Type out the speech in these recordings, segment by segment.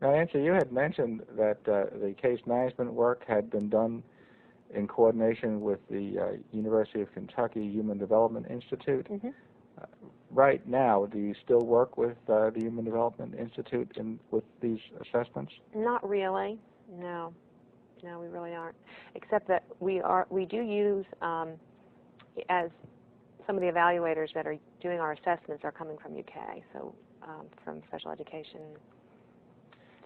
Now, Nancy, you had mentioned that the case management work had been done in coordination with the University of Kentucky Human Development Institute. Mm-hmm. Right now, do you still work with the Human Development Institute with these assessments? Not really. No. No, we really aren't. Except that we do use, as some of the evaluators that are doing our assessments are coming from UK, so from special education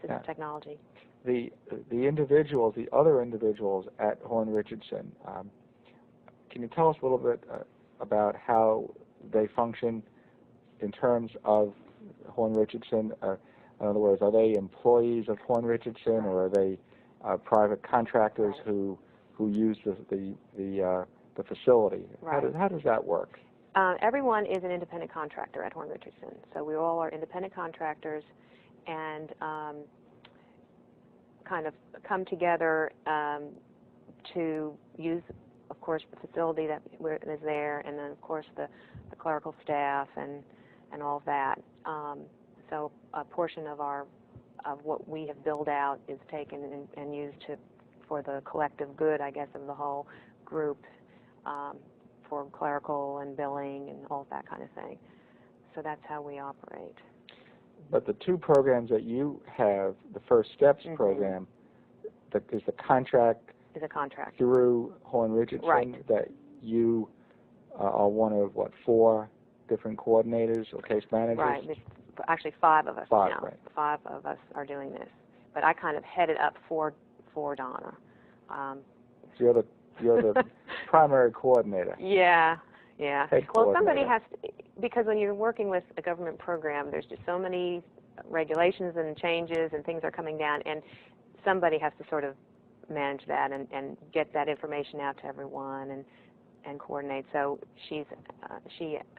to technology. The individuals, the other individuals at Horn Richardson, can you tell us a little bit about how they function in terms of Horn Richardson? In other words, are they employees of Horn Richardson, or are they private contractors who use the facility? Right. How does that work? Everyone is an independent contractor at Horn Richardson, so we all are independent contractors, and kind of come together to use, of course, the facility that is there, and then of course the clerical staff and all of that. So a portion of what we have built out is taken and used for the collective good, I guess, of the whole group, for clerical and billing and all that kind of thing. So that's how we operate. But the two programs that you have, the First Steps program, is the contract is a contract through Horn Richardson, that you are one of, 4 different coordinators or case managers? Right. There's actually 5 of us now. Right. 5 of us are doing this. But I kind of headed up for Donna. So you're the primary coordinator. Yeah. Yeah. Well, somebody has to, because when you're working with a government program, there's just so many regulations and changes and things are coming down, and somebody has to sort of manage that and get that information out to everyone and coordinate. So she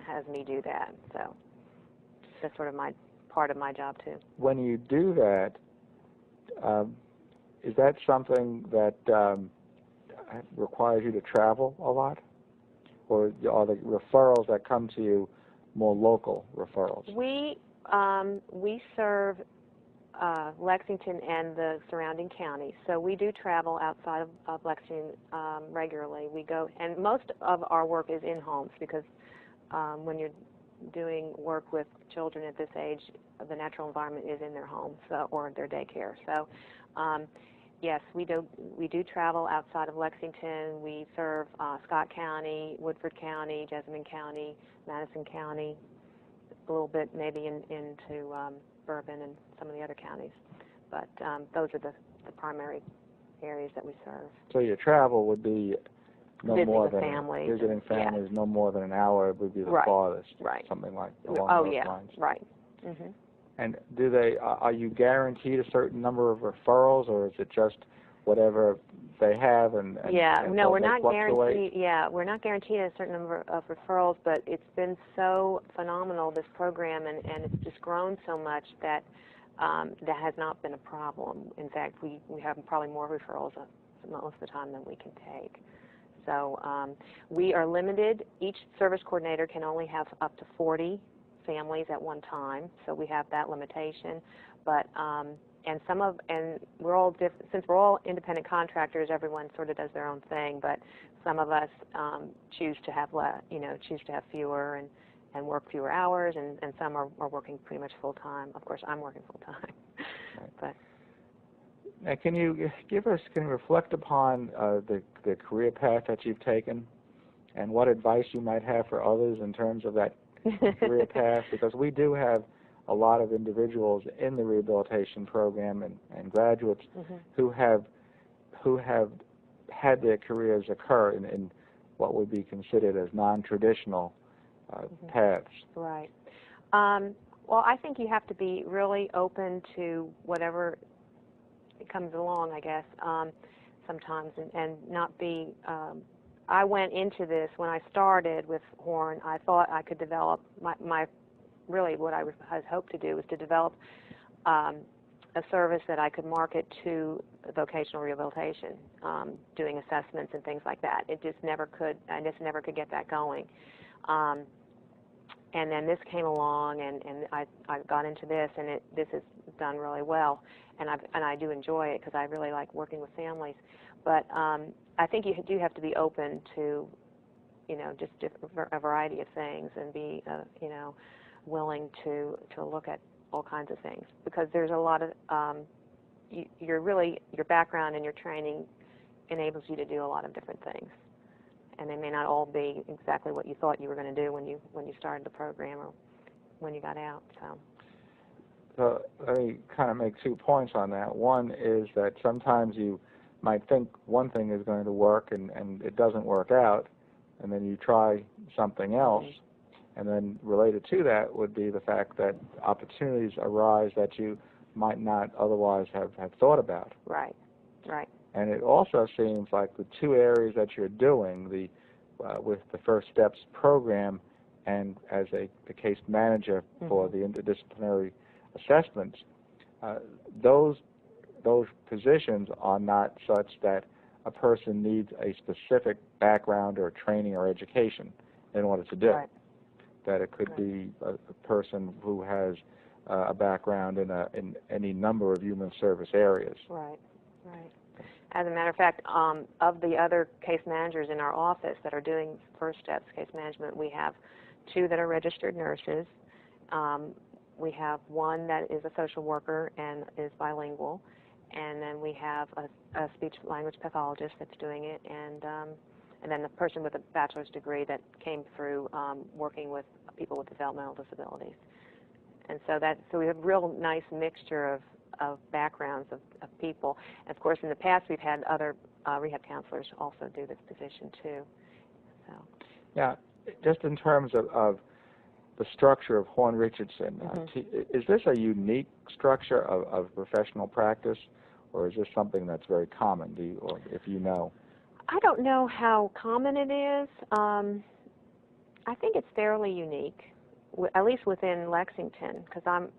has me do that. So that's sort of part of my job too. When you do that, is that something that requires you to travel a lot? Or are the referrals that come to you more local referrals? We serve Lexington and the surrounding counties, so we do travel outside of Lexington regularly. We go, and most of our work is in homes, because when you're doing work with children at this age, the natural environment is in their homes or their daycare. So yes, we do travel outside of Lexington. We serve Scott County, Woodford County, Jessamine County, Madison County, a little bit maybe into Bourbon and some of the other counties. But those are the primary areas that we serve. So your travel would be visiting more than families, no more than an hour would be the farthest, something like along those lines. Right. Mm-hmm. And are you guaranteed a certain number of referrals, or is it just whatever they have and no, we're not guaranteed. We're not guaranteed a certain number of referrals, but it's been so phenomenal, this program, and it's just grown so much that that has not been a problem. In fact, we have probably more referrals most of the time than we can take. So we are limited. Each service coordinator can only have up to 40 families at one time, so we have that limitation. But and we're all since we're all independent contractors, everyone sort of does their own thing. But some of us choose to have fewer and work fewer hours, and some are working pretty much full time. Of course, I'm working full time. But now, can you reflect upon the career path that you've taken, and what advice you might have for others in terms of that career path? Because we do have a lot of individuals in the rehabilitation program and graduates who have had their careers occur in what would be considered as non-traditional paths. Right. Well, I think you have to be really open to whatever comes along, I guess, sometimes, and not be. I went into this when I started with Horn. I thought I could develop really what I had hoped to do was to develop a service that I could market to vocational rehabilitation, doing assessments and things like that. It just never could. I just never could get that going. And then this came along, and I got into this, and this has done really well, and I do enjoy it because I really like working with families. But I think you do have to be open to, just a variety of things, and be willing to look at all kinds of things, because there's a lot of your background and your training enables you to do a lot of different things. And they may not all be exactly what you thought you were going to do when you started the program or when you got out. So let me kind of make 2 points on that. One is that sometimes you might think one thing is going to work and it doesn't work out, and then you try something else. Mm-hmm. And then related to that would be the fact that opportunities arise that you might not otherwise have thought about. Right. And it also seems like the 2 areas that you're doing, with the First Steps program and as the case manager for the interdisciplinary assessments, those positions are not such that a person needs a specific background or training or education in order to do. Right. That it could be a person who has a background in any number of human service areas. Right. As a matter of fact, of the other case managers in our office that are doing First Steps case management, we have 2 that are registered nurses. We have 1 that is a social worker and is bilingual, and then we have a speech-language pathologist that's doing it, and then the person with a bachelor's degree that came through working with people with developmental disabilities. And so we have a real nice mixture of backgrounds of people. And of course, in the past, we've had other rehab counselors also do this position too. So. Yeah, just in terms of the structure of Horn Richardson, is this a unique structure of professional practice, or is this something that's very common? Or if you know? I don't know how common it is. I think it's fairly unique, at least within Lexington, because I'm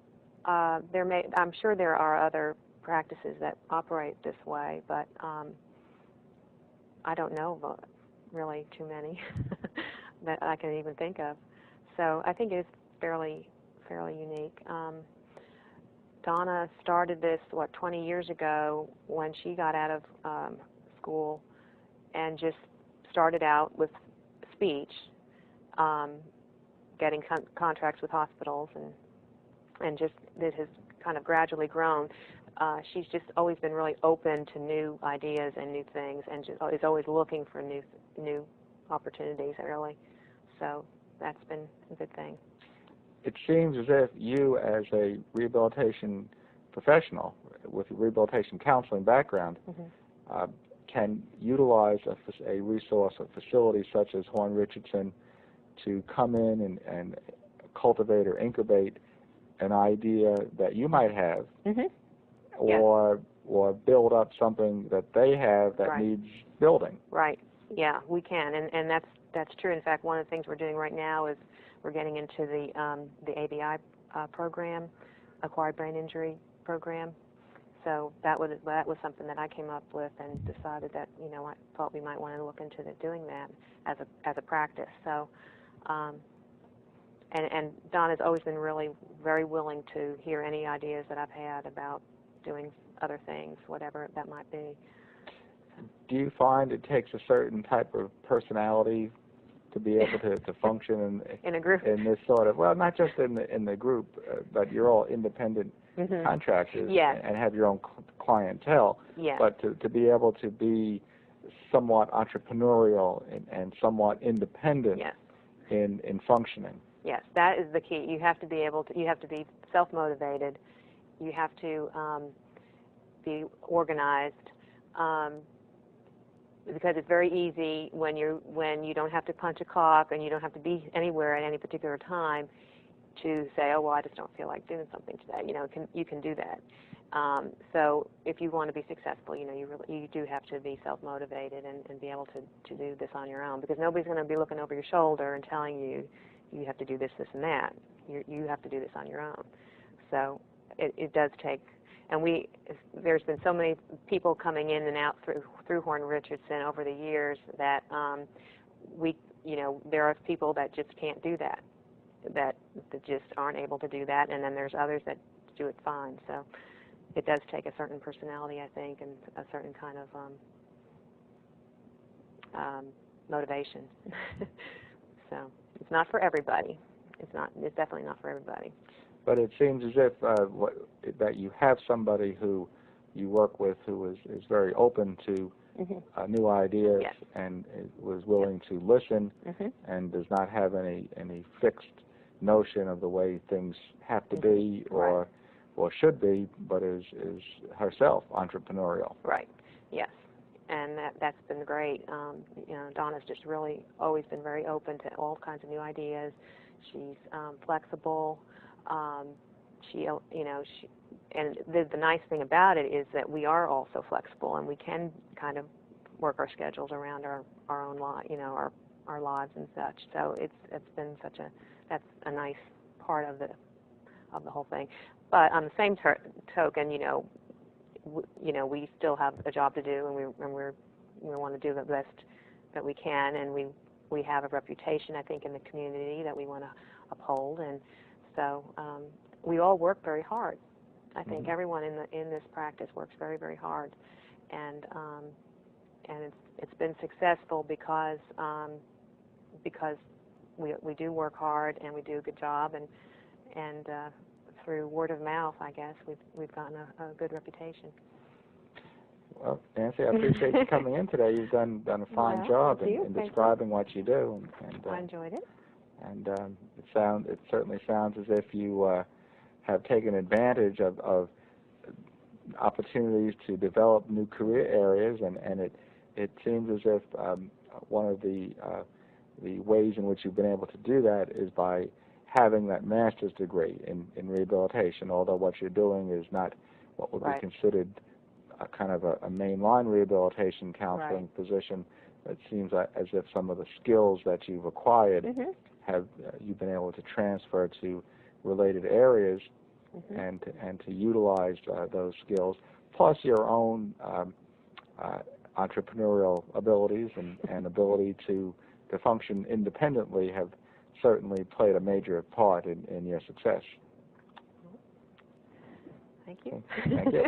sure there are other practices that operate this way, but I don't know of really too many that I can even think of. So I think it is fairly unique. Donna started this 20 years ago when she got out of school, and just started out with speech, getting contracts with hospitals, and just it has kind of gradually grown. She's just always been really open to new ideas and new things, and is always looking for new opportunities, really. So that's been a good thing. It seems as if you, as a rehabilitation professional with a rehabilitation counseling background, can utilize a resource, a facility such as Horn Richardson, to come in and cultivate or incubate an idea that you might have, or build up something that they have that needs building. Right. Yeah, we can, and that's true. In fact, one of the things we're doing right now is we're getting into the ABI program, Acquired Brain Injury program. So that was something that I came up with and decided that I thought we might want to look into doing that as a practice. So. And Don has always been really very willing to hear any ideas that I've had about doing other things, whatever that might be. Do you find it takes a certain type of personality to be able to function in a group, in this sort of, well, not just in the group, but you're all independent contractors and have your own clientele, but to be able to be somewhat entrepreneurial and somewhat independent in functioning? Yes, that is the key. You have to be able to. You have to be self-motivated. You have to be organized, because it's very easy when you don't have to punch a clock and you don't have to be anywhere at any particular time to say, oh well, I just don't feel like doing something today. You can do that. So if you want to be successful, you do have to be self-motivated and be able to do this on your own, because nobody's going to be looking over your shoulder and telling you you have to do this, this, and that. You have to do this on your own. So it does take, and there's been so many people coming in and out through Horn Richardson over the years that there are people that just can't do that. that just aren't able to do that, and then there's others that do it fine. So it does take a certain personality, I think, and a certain kind of motivation. So it's not for everybody. It's definitely not for everybody. But it seems as if that you have somebody who you work with who is very open to new ideas, yes. and was willing to listen, and does not have any fixed notion of the way things have to be or should be, but is herself entrepreneurial. Right. Yes. And that's been great. You know, Donna's just really always been very open to all kinds of new ideas. She's flexible. And the nice thing about it is that we are also flexible, and we can kind of work our schedules around our own our lives and such. So it's been that's a nice part of the whole thing. But on the same token, we still have a job to do, and we want to do the best that we can, and we have a reputation, I think, in the community that we want to uphold, and so we all work very hard. I think everyone in this practice works very, very hard, and it's been successful because we do work hard and we do a good job, and through word of mouth, I guess we've gotten a good reputation. Well, Nancy, I appreciate you coming in today. You've done a fine job in describing what you do, and I enjoyed it. And it certainly sounds as if you have taken advantage of opportunities to develop new career areas, and it seems as if one of the ways in which you've been able to do that is by having that master's degree in rehabilitation, although what you're doing is not what would be considered a kind of a mainline rehabilitation counseling position. It seems as if some of the skills that you've acquired have you've been able to transfer to related areas and to utilize those skills, plus your own entrepreneurial abilities and ability to function independently have certainly played a major part in your success. Thank you. Thank you.